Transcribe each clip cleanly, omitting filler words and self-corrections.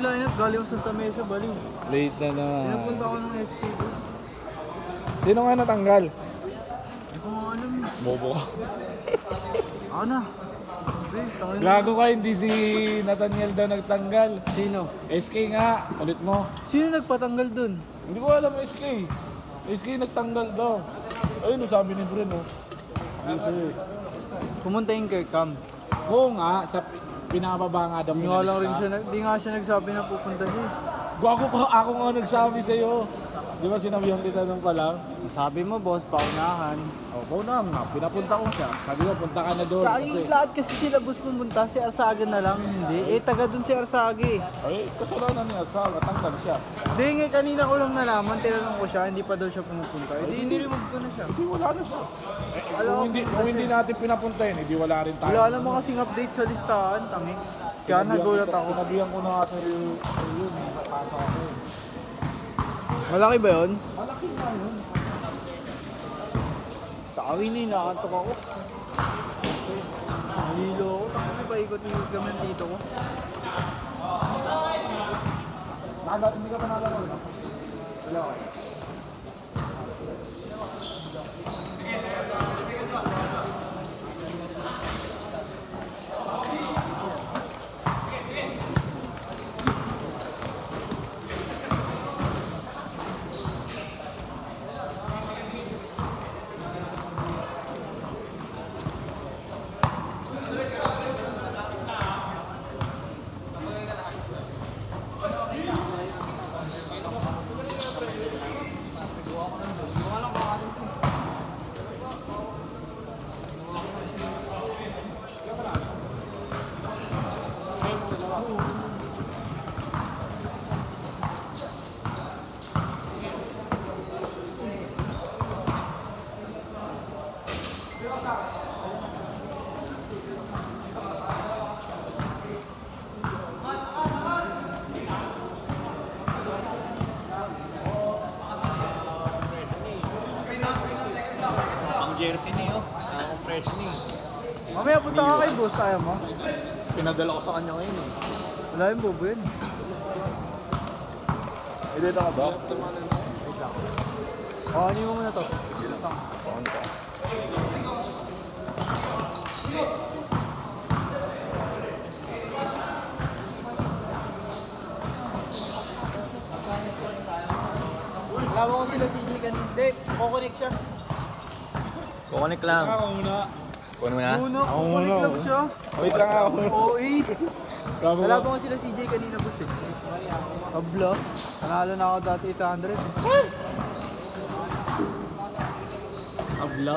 yung lineup, galing sa Santa Mesa, baliw. Late na na. Pinapunta ako ng SK boss. Sino nga natanggal? Hindi ko nga alam eh. Bobo ka. Ako na. Kasi, tangin na. Gago ka, hindi si Nathaniel daw nagtanggal. Sino? SK nga, ulit mo. Sino nagpatanggal dun? Hindi ko alam SK. SK nagtanggal daw. Ayun, sabi ni Bren, oh. Kasi, Pumunta yung Kirkham. oo nga, sa pinababa nga daw. Hindi nga lang rin siya, di nga siya nagsabi na pupunta siya. Gago ko, ako nga nagsabi sa'yo. Di ba sinabihan kita nung pa lang? Sabi mo boss, paunahan. Oo na nga, pinapunta ko siya. Sabi ko, punta ka na doon. Kasi lahat kasi sila boss pumunta, si Arsaga na lang, hindi. Taga dun si Arsaga eh. Ay, kasalanan niya sa matanggal siya. Hindi nga, kanina ko lang nalaman, tinanong ko siya, hindi pa daw siya pumupunta. Hindi, iniremove ko na siya. Hindi, wala na siya. Alam Kung hindi natin pinapunta yun, hindi wala rin tayo. Wala naman kasing update sa listahan, tangi. Kaya nagulat ako. Sinabihan ko na nga sa yun, nakapasa ako. Malaki ba yun? Malaki nga yun. Tawi na yun, nakakantok ako. Nalilo ako, tangi na paikot-ikot kami ng tito ko. Hindi ka pa nalaro. Wala ka. Jersey niyo, ang fresh ni. Mamaya punta ka kay boss, ayaw mo? Pinadala ko sa kanya ngayon eh. Wala yung bobo yun. Dito ka ba? Ano mo muna to? Wala mo ko sila CD kanina. Hindi, kukunik siya. Kukonek lang. Ako muna. Kunin mo na? Uno, Ako kukunik muna. lang siya. Wait lang ako. OE. Gago Wala ka. mo ko sila CJ kanina boss eh. Tabla. Nanalo na ako dati 800. Abla.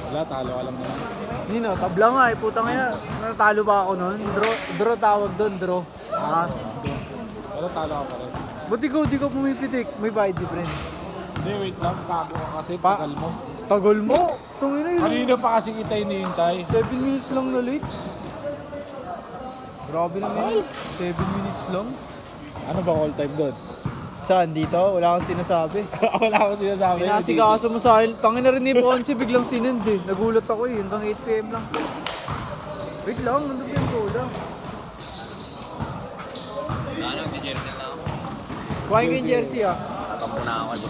Wala, talo ka lang naman. Nino, tabla nga eh. Putang ina. Natalo ba ako nun? Draw tawag doon, draw. Ah. Pero talo ka pa rin. Ba't di ko pumipitik? May bayad si friend. Hindi, wait lang. Tago ka kasi. Pa- Tagal mo. Tagol mo. Tungina yun. Kanina pa kasi kita hinihintay. 7 minutes lang na late. Grabe naman. 7 minutes lang. Ano ba call time doon? Saan? Dito? Wala kang sinasabi. Wala akong sinasabi. Pinasikaso mo sa akin. Tangin na rin ni Ponce, biglang sinend eh. Nagulat ako eh. Hanggang 8 PM lang. Wait lang, nandun ba yung cola? Ano, nag-jersey na lang ako. Kuhain ko yung jersey ah. Tatampo na ako. 1,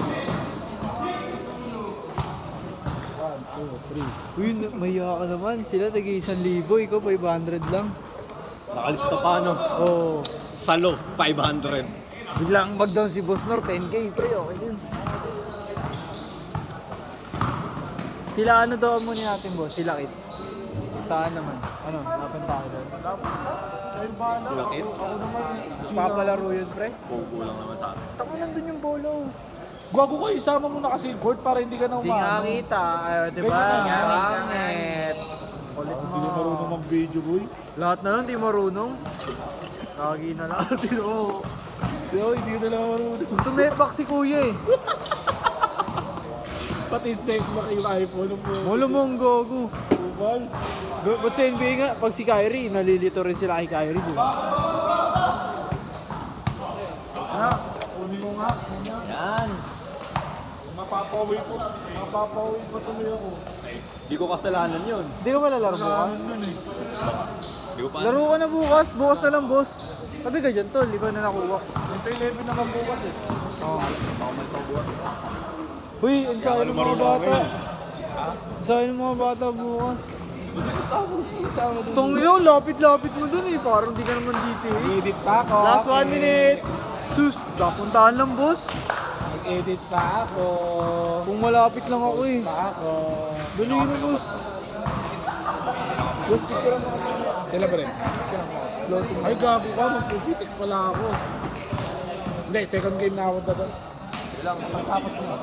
2, 3. Uy, mahiya ka naman. Sila tagi 1,000, ikaw 500 lang. Nakalista pa ano? Oo. Salo, 500. Biglang mag-down si Boss Nor, 10K. Pre, okay din. Sila ano daw muna natin boss? Sila Kit. Listahan naman. Ano? Napunta ka doon. Sila Kit? Papalaro yun pre. Kulang naman sa akin. Tako nandun yung bolo. Gago ko, isama mo na kasi yung court para hindi ka na Hindi nga umano. kita. Ayaw, diba? Ganyan na nga. Pangit. Kulit Hindi mo. na marunong mag-video, boy. Lahat na lang, di marunong. Kagi na lang. Tino mo. Yo, hindi na lang marunong. Gusto may pack si kuya eh. Pati step mo yung iPhone mo. Molo mong gogo. Ubal. Ba't sa NBA nga, pag si Kyrie, nalilito rin sila kay Kyrie, di ba? Kunin mo nga. Yan. Mapapauwi pa tuloy ako. Di ko kasalanan yun. Hindi ka ba lalaro bukas? Ano yun eh. Di ko pa. Laro ka na bukas. Bukas na lang, boss. Sabi ka dyan, tol. Di ba na nakuha? 11 naman bukas eh. Oo. Baka may sabuhat. Uy, ang sayo ng mga bata. Ang sayo ng mga bata bukas. Tong yun, lapit-lapit mo dun eh. Parang di ka naman dito eh. Edit pa ako. Last 1 minute. Sus, napuntahan lang boss. Mag-edit pa ako. Kung malapit lang ako eh. Pa ako. Dali na boss. Boss, picture mo. Sila ba rin? Ay, gago ka. Magpipitik pala ako. Hindi, second game na ako doon. Tapos na.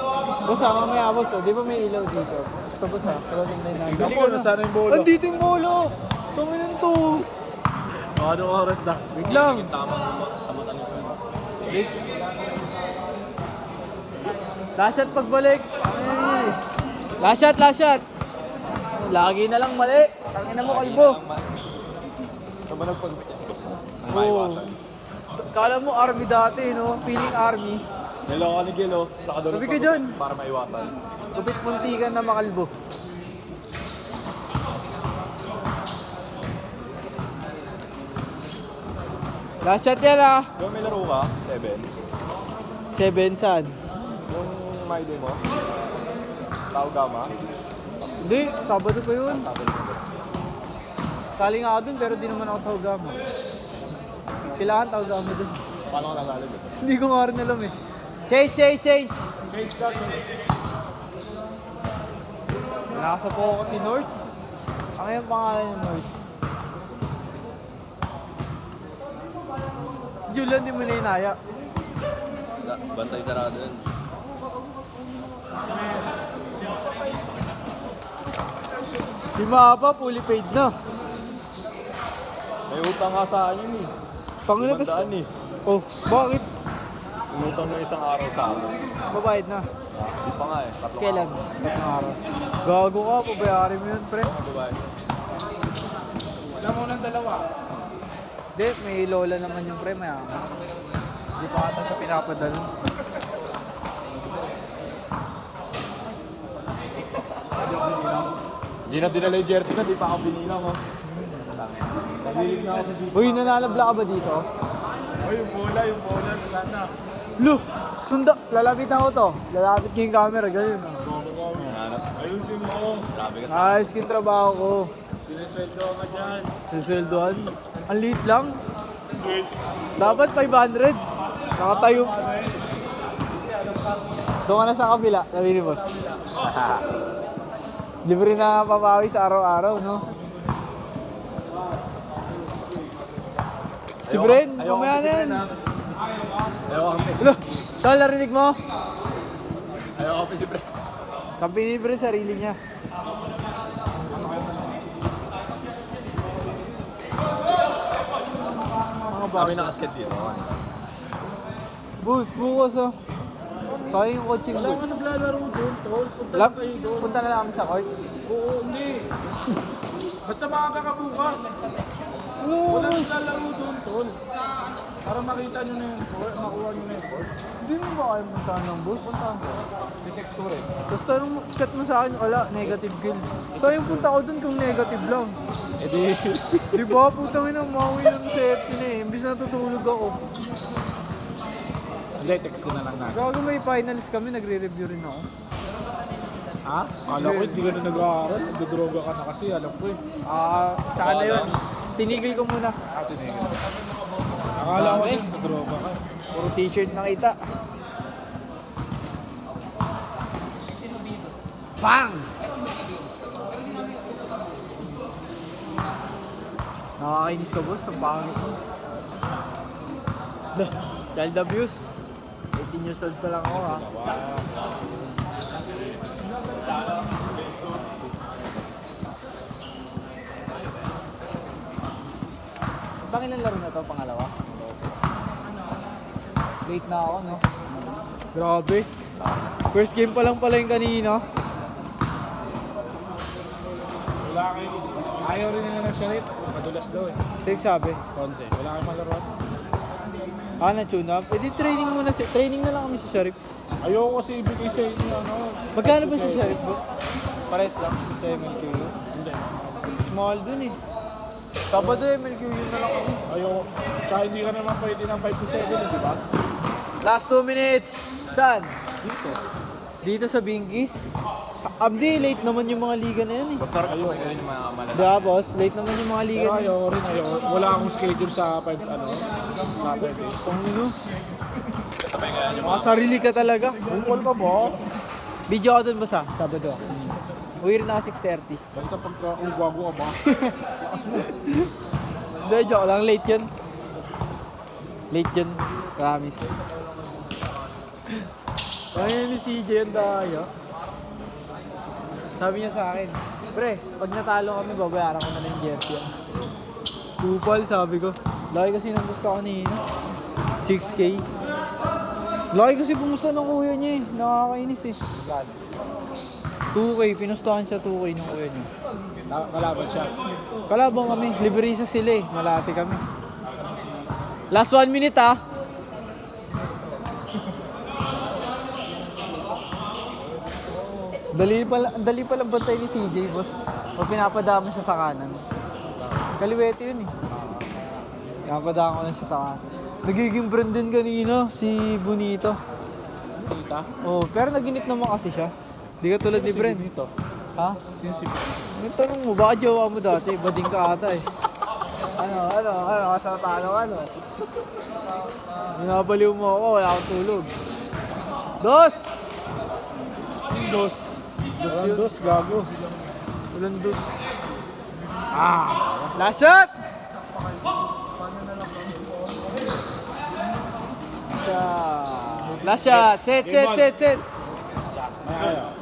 Boss, mamaya boss. Oh. Di ba may ilaw dito? Ito boss ha. Closing line natin. Tignan mo, nasaan yung bolo? Andito yung bolo. Tungin to. Anong oras na? Wait lang. Tama sa mata nito. Wait. Last shot pagbalik. Ay. Last shot, last shot. Lagi na lang mali. Tangina mo kalbo. Ito ba nagpag-expose na? Nang Oo. maiwasan. Kala mo army dati, no? Feeling army. Niloko ni Gil, oh. Saka doon Sabi ka dyan. para maiwasan. Kupit muntikan na makalbo. Last shot yan ah. Yung may laro ka, 7. 7 saan? Yung my day mo, tao gama. Hindi, Sabado pa yun. Sali nga ako dun pero di naman ako tawagama. Kailangan tawagama dun. Paano ka nagalib? Hindi ko nga rin alam eh. Change, change, change! Change ka. Nakasa po ako si Norse. Ang yung pangalan ni Norse. Si Julian di mo na inaya. Bantay sarado yun. Si Mapa, fully paid na. May utang nga sa akin eh. Pangina tas... 500 eh. Oh, bakit? May utang na isang araw sa akin. Babayad na. Di pa nga eh. Tatlong Kailan? Tatlong araw. Gago ka, pabayarin mo yun, pre. babae. Wala mo ng dalawa. Hindi, may lola naman yung pre, mayaman. Hindi pa ata sa pinapadala. Hindi na dinala yung jersey na, di pa ako binilang oh. Nabilig na ako sa dito. Uy, nanalabla ka ba dito? Ay, yung bola, sana. Look, sunda, lalapitan ko to. Lalapit ko yung camera, ganyan. Hanap. Ayusin mo. Grabe ka sa Ayos yung trabaho ko. Sinesweldo ka dyan. Sisweldoan. Ang liit lang. Dapat 500. Nakatayo. Doon ka na sa kabila, sabi ni boss. Libre na papawi sa araw-araw, no? Si Bren, mamaya na yan. Ayaw kami. Hello, tol, narinig mo? Ayaw kami si Pre. Kampi ni Bren, sarili niya. Mga Kami bata. nakasket dito. Boss, bukas ah. Sayang yung coaching Wala doon. ka naglalaro doon, tol. Punta Lap, lang kayo doon. punta na lang kami sa court. Oo, hindi. Basta maaga ka bukas. Oo, Wala naglalaro doon, tol. Para makita nyo na yung court, makuha nyo na yung court. Hindi mo ba kayo puntahan ng boss? Puntahan ko. I-text ko rin. Tapos tanong, chat mo sa akin, wala, negative kill. Sayang punta ko dun kung negative lang. Eh di, Di ba, putang ina, mauwi ng safety na eh. Imbis na tutulog ako. Hindi, text ko na lang na. Gago may finals kami, nagre-review rin ako. Ha? Alam ko, hindi ka na nag-aaral. Nagdodroga ka na kasi, alam ko eh. Tsaka na yun. Tinigil ko muna. Tinigil. Akala ko din, nagdodroga ka. Puro t-shirt nakita. Bang! Nakakainis ka boss, ang pangit mo. Child abuse. 18 years old pa lang ako ha. Pangilan laro na to, pangalawa? Late na ako, no? Grabe. First game pa lang pala yung kanina. Wala kayo. Ayaw rin nila ng sharit. Madulas daw eh. Six sabi. Konse. Wala kayong malaruan. Na-tune up. Eh di training muna. Training na lang kami sa Sheriff. Ayoko kasi ibigay sa inyo, ano. Magkano ba si Sheriff, boss? Pares lang sa MLK. Hindi. Small dun eh. Sabado eh, MLQ yun na lang kami. Ayoko. Tsaka hindi ka naman pwede ng 5 to 7, di ba? Last 2 minutes. Saan? Dito. Dito sa Binkies? Abdi, late naman yung mga liga na yan eh. Basta rin ako yung mga malala. Diba boss? Late naman yung mga liga Pero na yan. ayoko rin, ayoko. Wala akong schedule sa 5, Saturday. Ano? Mga sarili ka talaga. Bungkol ka ba? Video ka dun ba sa Sabado? Uwi rin ako 6:30. Basta pagka ugwago ka ba? Hindi, joke lang. Late yun. Late yun. Promise. Ayun ni CJ yung dayo. Sabi niya sa akin, pre, pag natalo kami, babayaran ko na ng jersey. Kupal, sabi ko. Laki kasi nang gusto ko kanina. 6K. Laki kasi pumusta ng kuya niya eh. Nakakainis eh. 2K, pinustahan siya 2K ng kuya niya. Kalaban siya. Kalabang kami, Liberisa sila eh. Malati kami. Last 1 minute ah. Dali pala bantay ni CJ, boss. O pinapadama siya sa kanan. Kaliwete yun eh. Pinapadama ko lang siya sa kanan. Nagiging brand din kanina, si Bonito. Kita? Oh, pero naginip naman kasi siya. Di ka tulad ni Brent. Dito. Ha? Since Yung tanong mo, baka jowa mo dati, bading ka ata eh. Ano, kasama ano? Binabaliw mo ako, wala akong tulog. Dos! Dos. Dos yun. Dos, gago. Walang dos. Last shot! Last shot! Set! May ayaw.